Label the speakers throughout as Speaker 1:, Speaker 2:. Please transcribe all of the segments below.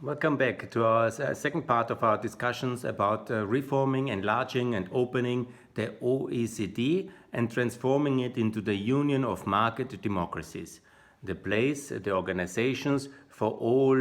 Speaker 1: Welcome back to our second part of our discussions about reforming, enlarging and opening the OECD and transforming it into the Union of Market Democracies, the place, the organizations for all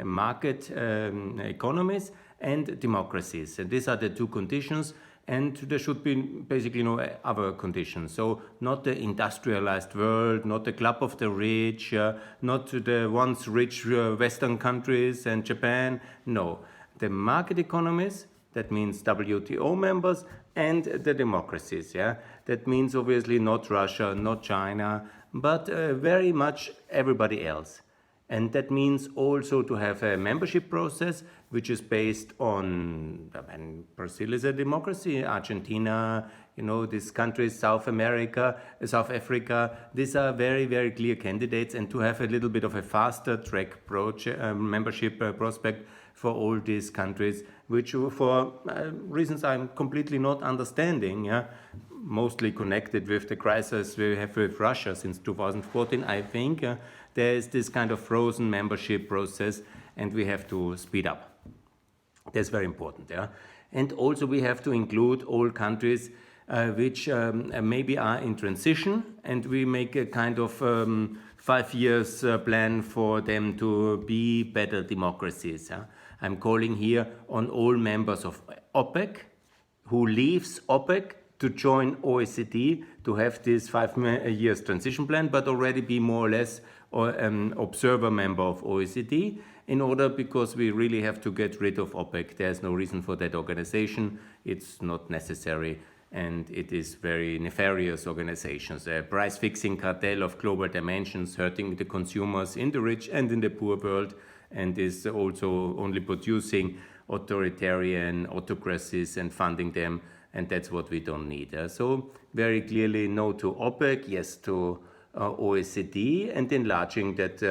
Speaker 1: market economies and democracies. And these are the two conditions, and there should be basically no other conditions. So not the industrialized world, not the club of the rich, not the once rich Western countries and Japan. No, the market economies, that means WTO members, and the democracies. Yeah, that means obviously not Russia, not China, but very much everybody else. And that means also to have a membership process which is based on, Brazil is a democracy, Argentina, these countries, South Africa, these are very, very clear candidates, and to have a little bit of a faster track membership prospect for all these countries, which for reasons I'm completely not understanding, mostly connected with the crisis we have with Russia since 2014, I think there is this kind of frozen membership process, and we have to speed up. That's very important. And also we have to include all countries which maybe are in transition, and we make a kind of 5 years plan for them to be better democracies. I'm calling here on all members of OPEC who leaves OPEC to join OECD, to have this 5 years transition plan, but already be more or less an observer member of OECD, in order, because we really have to get rid of OPEC. There's no reason for that organization. It's not necessary, and it is very nefarious organizations. A price-fixing cartel of global dimensions, hurting the consumers in the rich and in the poor world, and is also only producing authoritarian autocracies and funding them, and that's what we don't need. So very clearly no to OPEC, yes to OECD, and enlarging that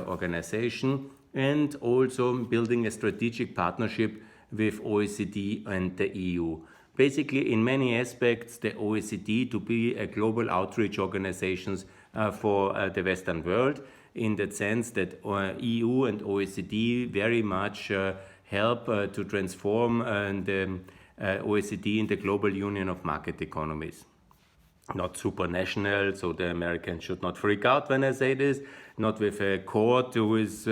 Speaker 1: organization, and also building a strategic partnership with OECD and the EU. Basically, in many aspects, the OECD to be a global outreach organization for the Western world, in that sense that EU and OECD very much help to transform the OECD in the global union of market economies. Not supranational, so the Americans should not freak out when I say this, not with a court who is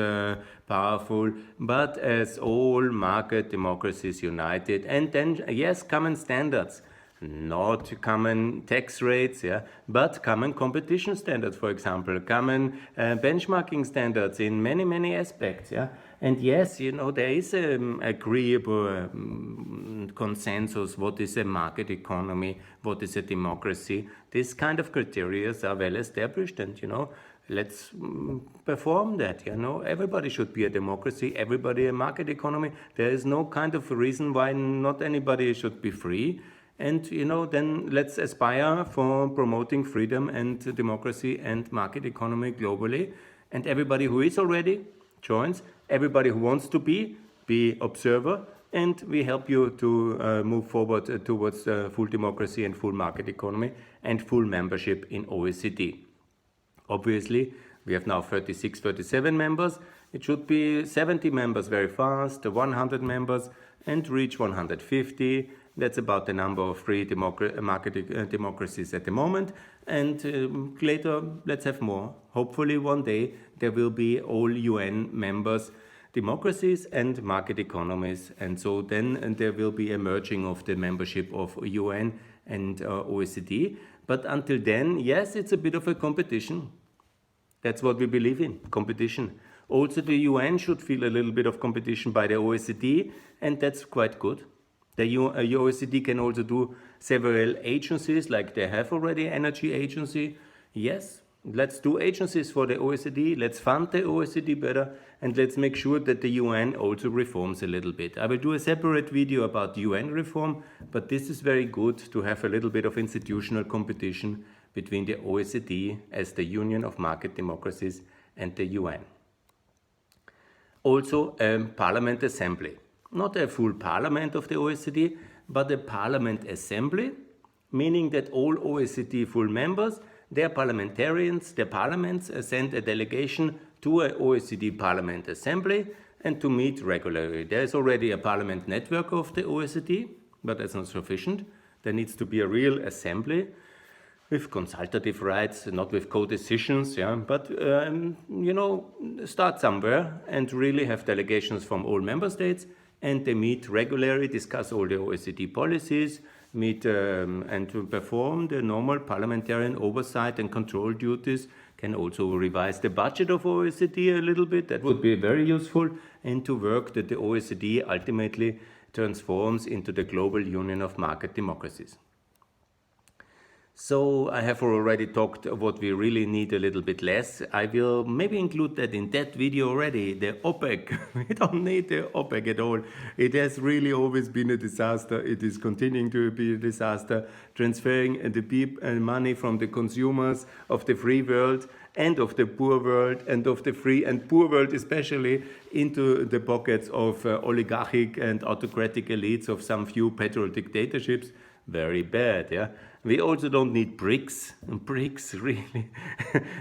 Speaker 1: powerful, but as all market democracies united. And then, yes, common standards, not common tax rates, but common competition standards, for example, common benchmarking standards in many, many aspects. And yes, there is an agreeable consensus. What is a market economy? What is a democracy? These kind of criteria are well established, and let's perform that. Everybody should be a democracy, everybody a market economy. There is no kind of reason why not anybody should be free. And then let's aspire for promoting freedom and democracy and market economy globally. And everybody who is already joins, everybody who wants to be observer, and we help you to move forward towards full democracy and full market economy and full membership in OECD. Obviously, we have now 36, 37 members. It should be 70 members very fast, 100 members, and reach 150. That's about the number of free market democracies at the moment. And later, let's have more. Hopefully one day there will be all UN members, democracies and market economies. And so then there will be a merging of the membership of UN and OECD. But until then, yes, it's a bit of a competition. That's what we believe in, competition. Also, the UN should feel a little bit of competition by the OECD, and that's quite good. The OECD can also do several agencies, like they have already energy agency. Yes, let's do agencies for the OECD, let's fund the OECD better, and let's make sure that the UN also reforms a little bit. I will do a separate video about UN reform, but this is very good to have a little bit of institutional competition between the OECD as the Union of Market Democracies and the UN. Also a parliament assembly. Not a full parliament of the OECD, but a parliament assembly, meaning that all OECD full members, their parliamentarians, their parliaments send a delegation to an OECD Parliament Assembly and to meet regularly. There is already a parliament network of the OECD, but that's not sufficient. There needs to be a real assembly with consultative rights, not with co-decisions, but start somewhere and really have delegations from all member states, and they meet regularly, discuss all the OECD policies, meet and to perform the normal parliamentarian oversight and control duties, can also revise the budget of OECD a little bit, that would be very useful, and to work that the OECD ultimately transforms into the global union of market democracies. So I have already talked what we really need a little bit less. I will maybe include that in that video already, the OPEC. We don't need the OPEC at all. It has really always been a disaster. It is continuing to be a disaster, transferring the money from the consumers of the free world and of the poor world and of the free and poor world especially into the pockets of oligarchic and autocratic elites of some few petrol dictatorships. Very bad, We also don't need BRICS. BRICS, really.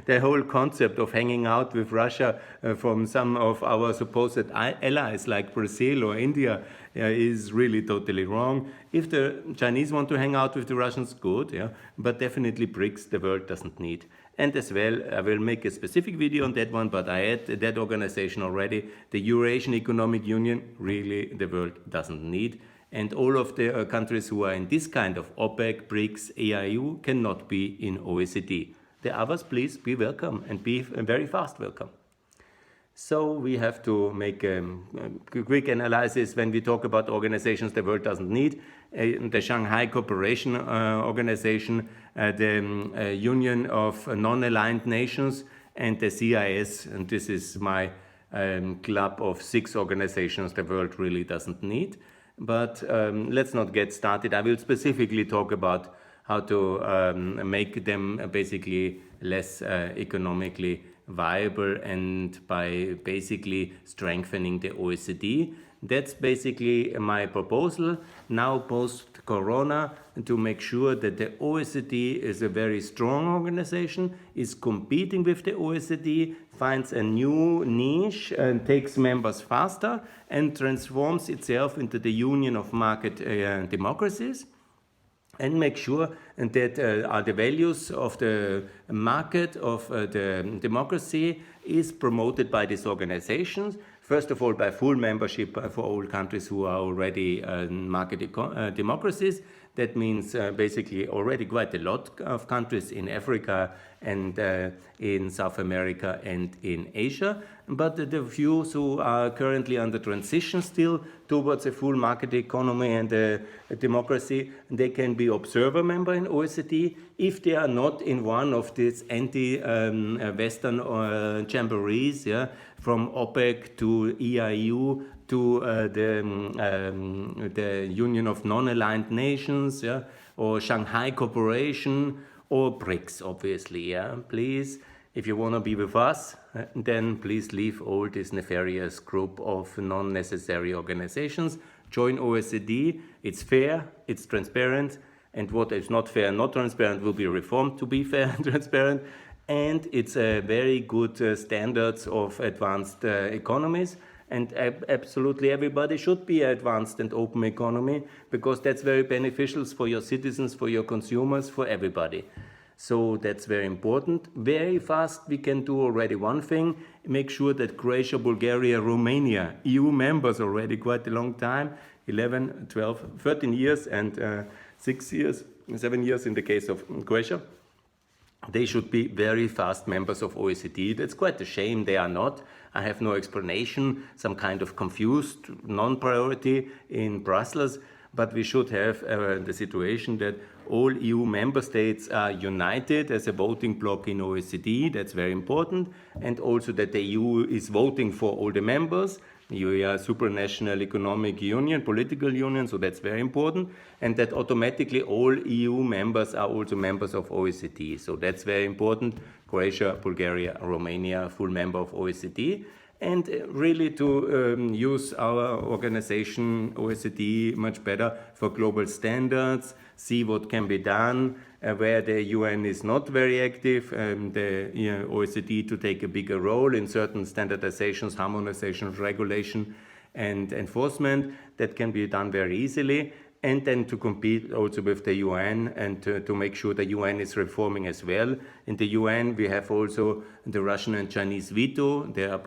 Speaker 1: The whole concept of hanging out with Russia from some of our supposed allies like Brazil or India is really totally wrong. If the Chinese want to hang out with the Russians, good, but definitely BRICS the world doesn't need. And as well, I will make a specific video on that one, but I had that organization already. The Eurasian Economic Union, really the world doesn't need. And all of the countries who are in this kind of OPEC, BRICS, AIU cannot be in OECD. The others, please be welcome and be very fast welcome. So we have to make a quick analysis when we talk about organizations the world doesn't need. The Shanghai Cooperation Organization, the Union of Non-Aligned Nations, and the CIS. And this is my club of 6 organizations the world really doesn't need. But let's not get started. I will specifically talk about how to make them basically less economically viable and by basically strengthening the OECD. That's basically my proposal now post-corona, to make sure that the OECD is a very strong organization, is competing with the OECD, finds a new niche and takes members faster and transforms itself into the union of market democracies, and make sure that the values of the market of the democracy is promoted by these organizations. First of all, by full membership for all countries who are already market democracies. That means basically already quite a lot of countries in Africa and in South America and in Asia. But the few who are currently under transition still towards a full market economy and a democracy, they can be observer member in OECD if they are not in one of these anti-Western jamborees, from OPEC to EIU to the Union of Non-Aligned Nations, or Shanghai Cooperation, or BRICS, obviously. Please, if you want to be with us, then please leave all this nefarious group of non-necessary organizations. Join OECD. It's fair, it's transparent, and what is not fair and not transparent will be reformed to be fair and transparent. And it's a very good standards of advanced economies. And absolutely everybody should be an advanced and open economy, because that's very beneficial for your citizens, for your consumers, for everybody. So that's very important. Very fast we can do already one thing, make sure that Croatia, Bulgaria, Romania, EU members already quite a long time, 11, 12, 13 years and 6 years, 7 years in the case of Croatia. They should be very fast members of OECD. That's quite a shame they are not. I have no explanation, some kind of confused non-priority in Brussels, but we should have the situation that all EU member states are united as a voting bloc in OECD. That's very important. And also that the EU is voting for all the members. You are a supranational economic union, political union, so that's very important. And that automatically all EU members are also members of OECD. So that's very important. Croatia, Bulgaria, Romania, full member of OECD. And really to use our organization, OECD, much better for global standards, see what can be done, where the UN is not very active, the OECD to take a bigger role in certain standardizations, harmonizations, regulation, and enforcement. That can be done very easily. And then to compete also with the UN and to make sure the UN is reforming as well. In the UN, we have also the Russian and Chinese veto. They are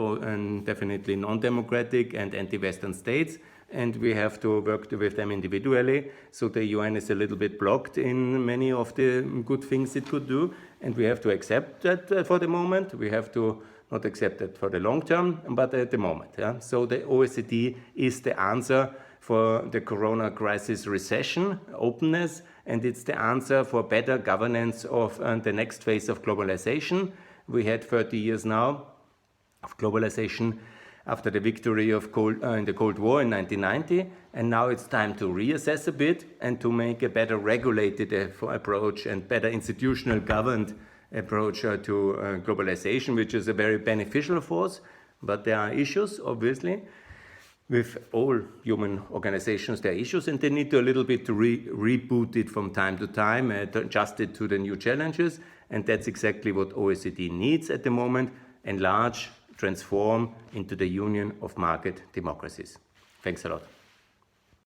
Speaker 1: definitely non-democratic and anti-Western states. And we have to work with them individually. So the UN is a little bit blocked in many of the good things it could do. And we have to accept that for the moment. We have to not accept that for the long term, but at the moment. Yeah? So the OECD is the answer for the corona crisis recession, openness, and it's the answer for better governance of the next phase of globalization. We had 30 years now of globalization after the victory of in the Cold War in 1990, and now it's time to reassess a bit and to make a better regulated approach and better institutional governed approach to globalization, which is a very beneficial force, but there are issues, obviously. With all human organizations, there are issues, and they need to a little bit to reboot it from time to time, adjust it to the new challenges, and that's exactly what OECD needs at the moment: enlarge, transform into the union of market democracies. Thanks a lot.